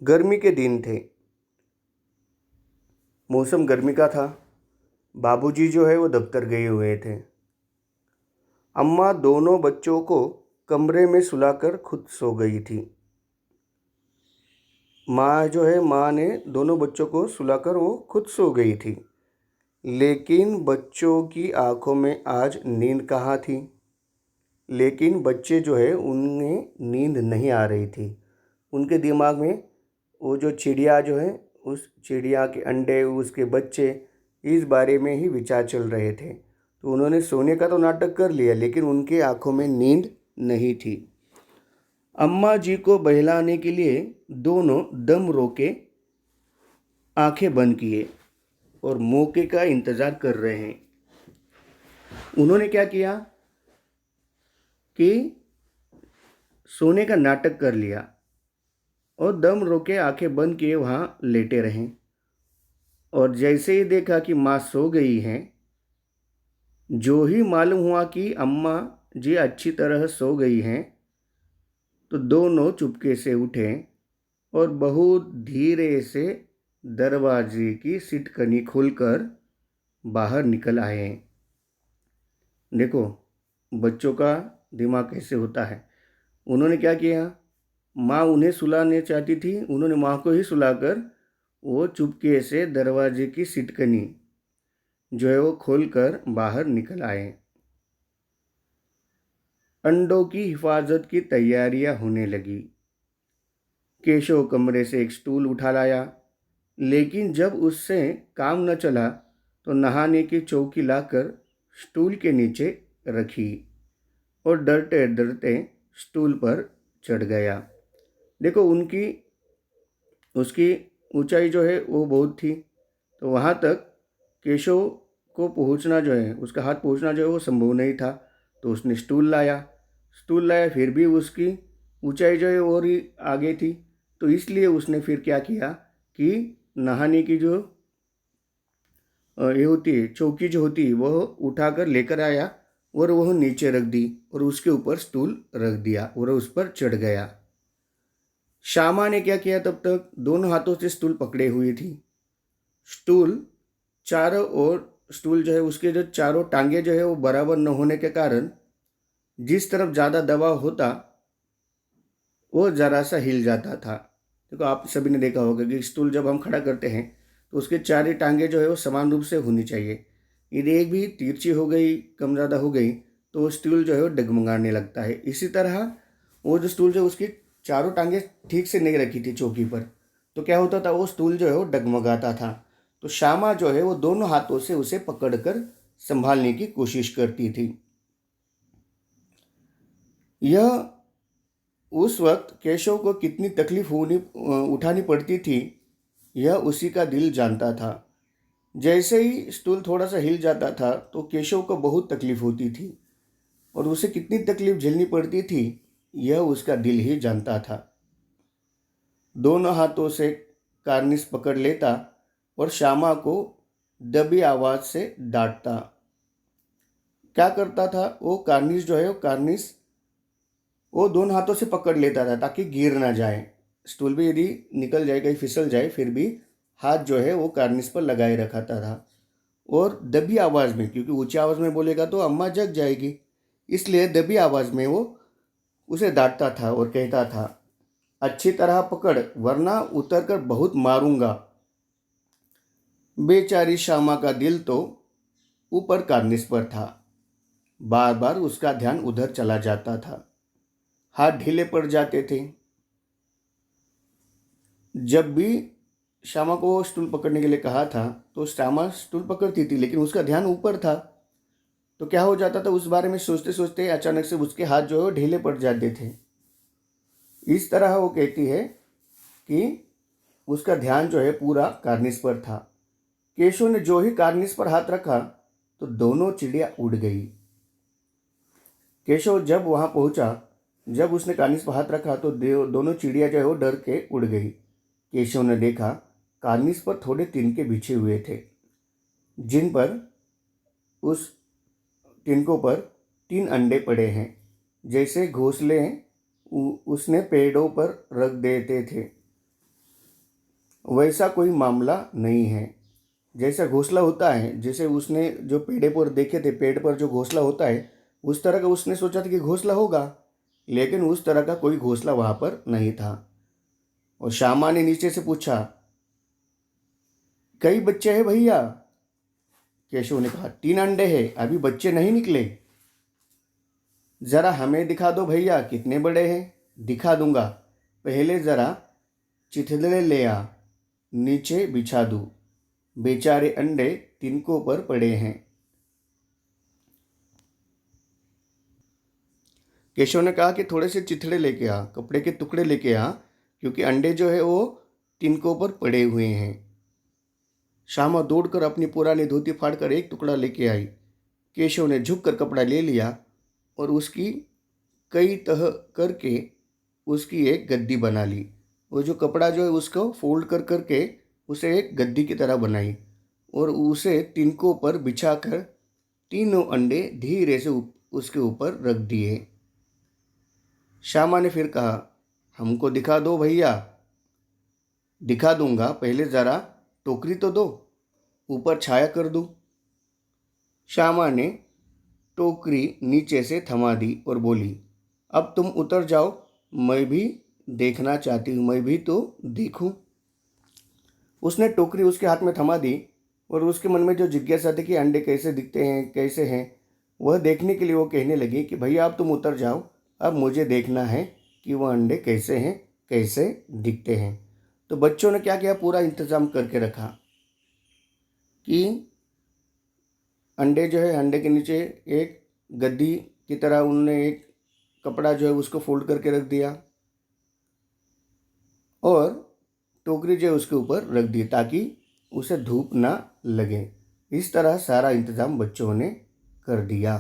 गर्मी के दिन थे। मौसम गर्मी का था। बाबूजी जो है वो दफ्तर गए हुए थे। अम्मा दोनों बच्चों को कमरे में सुलाकर खुद सो गई थी। माँ ने दोनों बच्चों को सुलाकर वो खुद सो गई थी। लेकिन बच्चों की आंखों में आज नींद कहाँ थी। लेकिन बच्चे जो है उन्हें नींद नहीं आ रही थी। उनके दिमाग में वो जो चिड़िया जो है, उस चिड़िया के अंडे, उसके बच्चे, इस बारे में ही विचार चल रहे थे। तो उन्होंने सोने का तो नाटक कर लिया, लेकिन उनके आंखों में नींद नहीं थी। अम्मा जी को बहलाने के लिए दोनों दम रोके आंखें बंद किए और मौके का इंतज़ार कर रहे हैं। उन्होंने क्या किया कि सोने का नाटक कर लिया और दम रोके आंखें बंद किए वहाँ लेटे रहें। और जैसे ही देखा कि माँ सो गई हैं, जो ही मालूम हुआ कि अम्मा जी अच्छी तरह सो गई हैं, तो दोनों चुपके से उठे और बहुत धीरे से दरवाजे की सिटकनी खोलकर बाहर निकल आए। देखो बच्चों का दिमाग कैसे होता है। उन्होंने क्या किया, माँ उन्हें सुलाने चाहती थी, उन्होंने माँ को ही सुलाकर वो चुपके से दरवाजे की सिटकनी जो है वो खोलकर बाहर निकल आए। अंडों की हिफाजत की तैयारियां होने लगी। केशव कमरे से एक स्टूल उठा लाया, लेकिन जब उससे काम न चला तो नहाने की चौकी लाकर स्टूल के नीचे रखी और डरते डरते स्टूल पर चढ़ गया। देखो उसकी ऊंचाई जो है वो बहुत थी, तो वहाँ तक केशव को पहुँचना जो है, उसका हाथ पहुँचना जो है वो संभव नहीं था। तो उसने स्टूल लाया, फिर भी उसकी ऊंचाई जो है और ही आगे थी। तो इसलिए उसने फिर क्या किया कि नहाने की जो ये होती है चौकी जो होती है वह उठाकर लेकर आया और वह नीचे रख दी और उसके ऊपर स्टूल रख दिया और उस पर चढ़ गया। श्यामा ने क्या किया, तब तक दोनों हाथों से स्टूल पकड़े हुई थी। स्टूल चारों ओर, स्टूल जो है उसके जो चारों टांगे जो है वो बराबर न होने के कारण जिस तरफ ज़्यादा दबाव होता वो ज़रा सा हिल जाता था। देखो आप सभी ने देखा होगा कि स्टूल जब हम खड़ा करते हैं तो उसके चार ही टांगे जो है वो समान रूप से होनी चाहिए। यदि एक भी तिरछी हो गई, कम ज़्यादा हो गई, तो वो स्टूल जो है वो डगमगाने लगता है। इसी तरह वो जो स्टूल जो है उसकी चारों टांगे ठीक से नहीं रखी थी चौकी पर, तो क्या होता था, वो स्टूल जो है वो डगमगाता था। तो श्यामा जो है वो दोनों हाथों से उसे पकड़कर संभालने की कोशिश करती थी। यह उस वक्त केशव को कितनी तकलीफ उठानी पड़ती थी, यह उसी का दिल जानता था। जैसे ही स्टूल थोड़ा सा हिल जाता था तो केशव को बहुत तकलीफ होती थी और उसे कितनी तकलीफ झेलनी पड़ती थी, यह उसका दिल ही जानता था। दोनों हाथों से कार्निस पकड़ लेता और श्यामा को दबी आवाज़ से डांटता। क्या करता था, वो कार्निस जो है वो दोनों हाथों से पकड़ लेता था ताकि गिर ना जाए। स्टूल भी यदि निकल जाए, कहीं फिसल जाए, फिर भी हाथ जो है वो कार्निस पर लगाए रखाता था। और दबी आवाज़ में, क्योंकि ऊंची आवाज़ में बोलेगा तो अम्मा जग जाएगी, इसलिए दबी आवाज़ में वो उसे डांटता था और कहता था, अच्छी तरह पकड़ वरना उतर कर बहुत मारूंगा। बेचारी श्यामा का दिल तो ऊपर कार्निस पर था। बार बार उसका ध्यान उधर चला जाता था, हाथ ढीले पड़ जाते थे। जब भी श्यामा को स्टूल पकड़ने के लिए कहा था तो श्यामा स्टूल पकड़ती थी, लेकिन उसका ध्यान ऊपर था। तो क्या हो जाता था, उस बारे में सोचते सोचते अचानक से उसके हाथ जो है वो ढीले पड़ जाते थे। इस तरह वो कहती है कि उसका ध्यान जो है पूरा कार्निस पर था। केशव ने जो ही कार्निस पर हाथ रखा तो दोनों चिड़िया उड़ गई। केशव जब वहाँ पहुँचा, जब उसने कार्निस पर हाथ रखा तो दोनों चिड़िया जो है वो डर के उड़ गई। केशव ने देखा कार्निस पर थोड़े तिनके बिछे हुए थे, जिन पर उस तिनकों पर 3 अंडे पड़े हैं, जैसे घोंसले उसने पेड़ों पर रख देते थे। वैसा कोई मामला नहीं है। जैसा घोंसला होता है, जैसे उसने जो पेड़ पर देखे थे, पेड़ पर जो घोंसला होता है उस तरह का उसने सोचा था कि घोंसला होगा, लेकिन उस तरह का कोई घोंसला वहाँ पर नहीं था। और श्यामा ने नीचे से पूछा, कई बच्चे हैं भैया? केशव ने कहा, 3 अंडे हैं, अभी बच्चे नहीं निकले। ज़रा हमें दिखा दो भैया, कितने बड़े हैं? दिखा दूंगा, पहले ज़रा चिथड़े ले आ, नीचे बिछा दूँ। बेचारे अंडे तिनकों पर पड़े हैं। केशव ने कहा कि थोड़े से चिथड़े लेके आ, कपड़े के टुकड़े लेके आ, क्योंकि अंडे जो है वो तिनकों पर पड़े हुए हैं। श्यामा दौड़कर अपनी पुरानी धोती फाड़कर एक टुकड़ा लेके आई। केशव ने झुककर कपड़ा ले लिया और उसकी कई तह करके उसकी एक गद्दी बना ली। वो जो कपड़ा जो है उसको फोल्ड कर करके उसे एक गद्दी की तरह बनाई और उसे तिनकों पर बिछाकर तीनों अंडे धीरे से उसके ऊपर रख दिए। श्यामा ने फिर कहा, हमको दिखा दो भैया। दिखा दूंगा, पहले ज़रा टोकरी तो दो, ऊपर छाया कर दूँ। श्यामा ने टोकरी नीचे से थमा दी और बोली, अब तुम उतर जाओ, मैं भी देखना चाहती हूँ, मैं भी तो देखूँ। उसने टोकरी उसके हाथ में थमा दी और उसके मन में जो जिज्ञासा थी कि अंडे कैसे दिखते हैं, कैसे हैं, वह देखने के लिए वो कहने लगी कि भैया अब तुम उतर जाओ, अब मुझे देखना है कि वह अंडे कैसे हैं, कैसे दिखते हैं। तो बच्चों ने क्या किया, पूरा इंतज़ाम करके रखा कि अंडे जो है, अंडे के नीचे एक गद्दी की तरह उन्होंने एक कपड़ा जो है उसको फोल्ड करके रख दिया और टोकरी जो है उसके ऊपर रख दी ताकि उसे धूप ना लगे। इस तरह सारा इंतज़ाम बच्चों ने कर दिया।